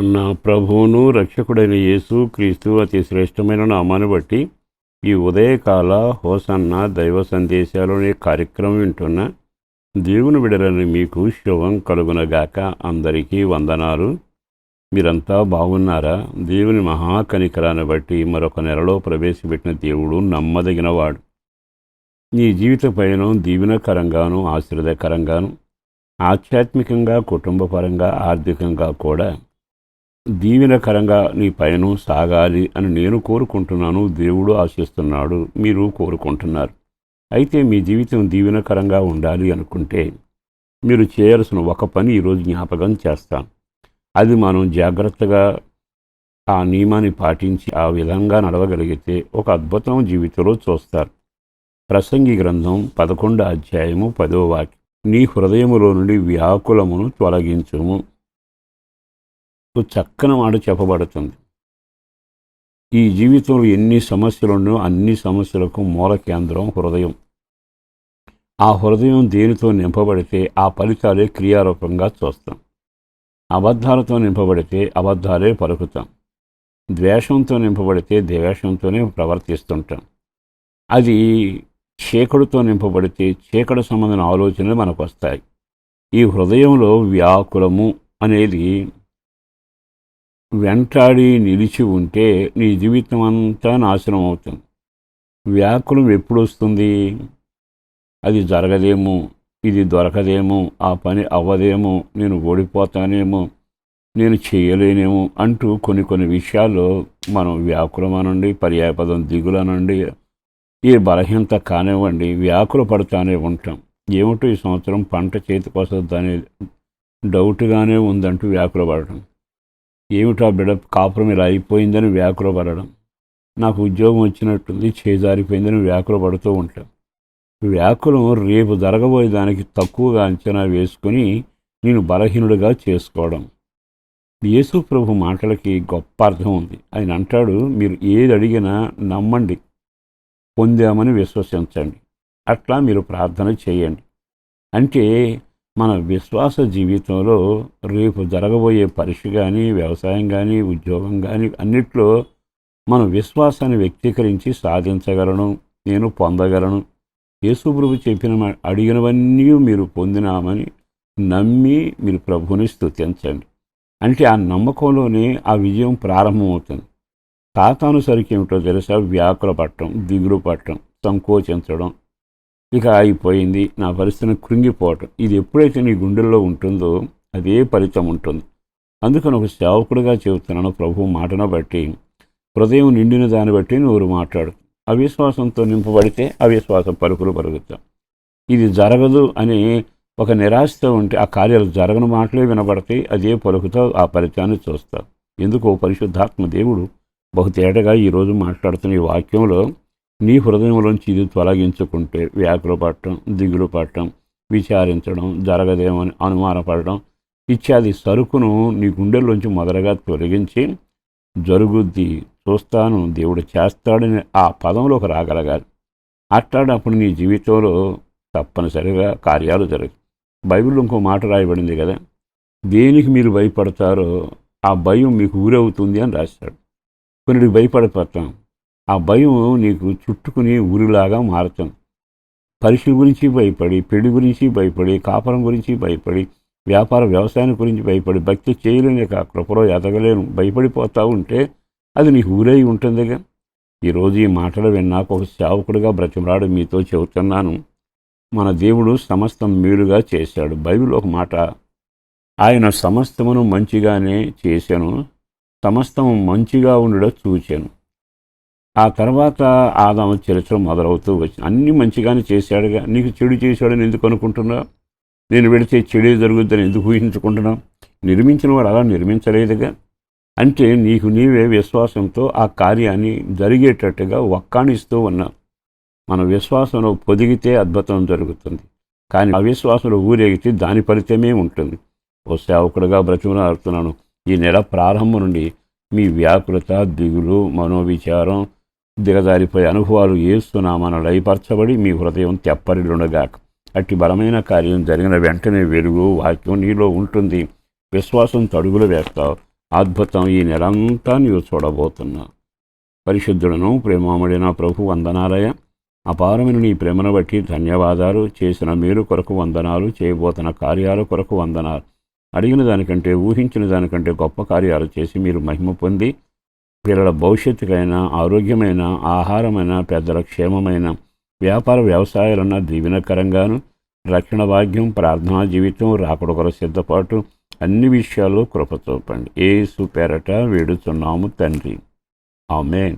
మన ప్రభువును రక్షకుడైన యేసు క్రీస్తు అతి శ్రేష్టమైన నామాన్ని బట్టి ఈ ఉదయకాల హోసన్న దైవ సందేశాలనే కార్యక్రమం వింటున్న దేవుని బిడలని మీకు శుభం కలుగునగాక. అందరికీ వందనాలు. మీరంతా బాగున్నారా? దేవుని మహాకనికరాన్ని బట్టి మరొక నెలలో ప్రవేశపెట్టిన దేవుడు నమ్మదగినవాడు. నీ జీవిత పయనం దీవెనకరంగాను ఆశీర్వదకరంగాను, ఆధ్యాత్మికంగా, కుటుంబపరంగా, ఆర్థికంగా కూడా దీవెనకరంగా నీ పయనం సాగాలి అని నేను కోరుకుంటున్నాను. దేవుడు ఆశిస్తున్నాడు, మీరు కోరుకుంటున్నారు. అయితే మీ జీవితం దీవెనకరంగా ఉండాలి అనుకుంటే మీరు చేయాల్సిన ఒక పని ఈరోజు జ్ఞాపకం చేస్తాను. అది మనం జాగ్రత్తగా ఆ నియమాన్ని పాటించి ఆ విధంగా నడవగలిగితే ఒక అద్భుతం జీవితంలో చూస్తారు. ప్రసంగి గ్రంథం 11వ అధ్యాయము 10వ వాక్యం. నీ హృదయములో నుండి వ్యాకులమును తొలగించుము. చక్కని మాట చెప్పబడుతుంది. ఈ జీవితంలో ఎన్ని సమస్యలున్నో అన్ని సమస్యలకు మూల కేంద్రం హృదయం. ఆ హృదయం దేనితో నింపబడితే ఆ ఫలితాలే క్రియారూపంగా చూస్తాం. అబద్ధాలతో నింపబడితే అబద్ధాలే పలుకుతాం. ద్వేషంతో నింపబడితే ద్వేషంతోనే ప్రవర్తిస్తుంటాం. అది చీకటితో నింపబడితే చీకటి సంబంధమైన ఆలోచనలు మనకు వస్తాయి. ఈ హృదయంలో వ్యాకులము అనేది వెంటాడి నిలిచి ఉంటే నీ జీవితం అంతా నాశనం అవుతుంది. వ్యాకులం ఎప్పుడు వస్తుంది? అది జరగదేమో, ఇది దొరకదేమో, ఆ పని అవ్వదేమో, నేను ఓడిపోతానేమో, నేను చేయలేనేమో అంటూ కొన్ని విషయాల్లో మనం వ్యాకులం అనండి, పర్యాయపదం దిగులనండి, ఈ బలహీనత కానివ్వండి, వ్యాకుల పడుతూనే ఉంటాం. ఏమిటో ఈ సంవత్సరం పంట చేతికి వస్తుందనే డౌట్గానే ఉందంటూ వ్యాకుల పడటం. ఏమిటా బిడ కాపురం ఇలా అయిపోయిందని వ్యాకుల పడడం. నాకు ఉద్యోగం వచ్చినట్టుంది, చేజారిపోయిందని వ్యాకుల పడుతూ ఉంటాం. వ్యాకులం రేపు జరగబోయే దానికి తక్కువగా అంచనా వేసుకుని నేను బలహీనుడిగా చేసుకోవడం. యేసు ప్రభు మాటలకి గొప్ప అర్థం ఉంది. ఆయన అంటాడు, మీరు ఏది అడిగినా నమ్మండి, పొందామని విశ్వసించండి, అట్లా మీరు ప్రార్థన చేయండి. అంటే మన విశ్వాస జీవితంలో రేపు జరగబోయే పరీక్ష కానీ, వ్యవసాయం కానీ, ఉద్యోగం కానీ అన్నిట్లో మన విశ్వాసాన్ని వ్యక్తీకరించి సాధించగలను, నేను పొందగలను. యేసు ప్రభు చెప్పిన అడిగినవన్నీ మీరు పొందినామని నమ్మి మీరు ప్రభుని స్తుతించండి. అంటే ఆ నమ్మకంలోనే ఆ విజయం ప్రారంభమవుతుంది. సాతాను సరికి ఏమిటో తెలుసా? వ్యాకుల పట్టడం, దిగులు పట్టడం, సంకోచించడం, ఇక అయిపోయింది నా పరిస్థితిని కృంగిపోవటం. ఇది ఎప్పుడైతే నీ గుండెల్లో ఉంటుందో అదే ఫలితం ఉంటుంది. అందుకని ఒక సేవకుడిగా చెబుతున్నాను, ప్రభు మాటను బట్టి హృదయం నిండిన దాన్ని బట్టి నువ్వు మాట్లాడు. అవిశ్వాసంతో నింపబడితే అవిశ్వాస పలుకులు పలుకుతాం. ఇది జరగదు అని ఒక నిరాశతో ఉంటే ఆ కార్యాలు జరగని మాటలే వినబడతాయి, అదే పలుకుతావు, ఆ ఫలితాన్ని చూస్తావు. ఎందుకో పరిశుద్ధాత్మ దేవుడు బహుతేటగా ఈరోజు మాట్లాడుతున్న ఈ వాక్యంలో నీ హృదయంలోంచి ఇది తొలగించుకుంటే వ్యాకులు పడటం, దిగులు పడటం, విచారించడం, జరగదేమని అనుమానపడటం ఇత్యాది సరుకును నీ గుండెల్లోంచి మొదలుగా తొలగించి జరుగుద్ది, చూస్తాను, దేవుడు చేస్తాడని ఆ పదంలోకి రాగలగాలి. అట్లాడప్పుడు నీ జీవితంలో తప్పనిసరిగా కార్యాలు జరుగుతాయి. బైబిల్లో ఇంకో మాట రాయబడింది కదా, దేనికి మీరు భయపడతారో ఆ భయం మీకు ఊరవుతుంది అని రాశాడు. కొన్నిటికి భయపడిపోతాం, ఆ భయం నీకు చుట్టుకుని ఊరిలాగా మారుతుంది. పరీక్షల గురించి భయపడి, పెళ్లి గురించి భయపడి, కాపురం గురించి భయపడి, వ్యాపార వ్యవసాయం గురించి భయపడి, భక్తి చేయలేని కృపలో ఎదగలేను భయపడిపోతూ ఉంటే అది నీకు ఊరై ఉంటుందిగా. ఈరోజు ఈ మాటలు విన్నాక ఒక సేవకుడిగా బ్రతిమలాడు మీతో చెబుతున్నాను, మన దేవుడు సమస్తం మేలుగా చేశాడు. బైబిల్ ఒక మాట, ఆయన సమస్తమును మంచిగానే చేశాను, సమస్తము మంచిగా ఉండడం చూశాను. ఆ తర్వాత ఆదాము చరిత్ర మొదలవుతూ వచ్చింది. అన్నీ మంచిగానే చేశాడుగా, నీకు చెడు చేశాడని ఎందుకు అనుకుంటున్నావు? నేను పెడితే చెడే జరుగుద్దని ఎందుకు ఊహించుకుంటున్నావు? నిర్మించిన వాడు అలా నిర్మించలేదుగా. అంటే నీకు నీవే విశ్వాసంతో ఆ కార్యాన్ని జరిగేటట్టుగా వక్కాణిస్తూ ఉన్నావు. మన విశ్వాసంలో పొదిగితే అద్భుతం జరుగుతుంది, కానీ అవిశ్వాసంలో ఊరేగితే దాని ఫలితమే ఉంటుంది. ఓ సేవకుడిగా బ్రతిమలాడుతున్నాను, ఈ నెల ప్రారంభం నుండి మీ వ్యాకులత, దిగులు, మనోవిచారం, దిగజారిపోయే అనుభవాలు యేసునామమున లయపరచబడి మీ హృదయం తెప్పరిల్లుండగాక. అట్టి బలమైన కార్యం జరిగిన వెంటనే వెలుగు వాక్యం నీలో ఉంటుంది. విశ్వాసంతో అడుగులు వేస్తావు. అద్భుతం ఈ నెలంతా నీవు చూడబోతున్నా. పరిశుద్ధులను ప్రేమామడిన ప్రభు వందనాలయ. అపారమైన నీ ప్రేమను బట్టి ధన్యవాదాలు. చేసిన మేలు కొరకు వందనాలు, చేయబోతున్న కార్యాల కొరకు వందనాలు. అడిగిన దానికంటే ఊహించిన దానికంటే గొప్ప కార్యాలు చేసి మీరు మహిమ పొంది పిల్లల భవిష్యత్తుకైనా, ఆరోగ్యమైన, ఆహారమైన, పెద్దల క్షేమమైన, వ్యాపార వ్యవసాయాలన్న దీవెనకరంగాను, రక్షణ భాగ్యం, ప్రార్థనా జీవితం, రాకడొకరు సిద్ధపాటు, అన్ని విషయాల్లో కృప చూపండి. యేసు పేరట వేడుచున్నాము తండ్రి. ఆమేన్.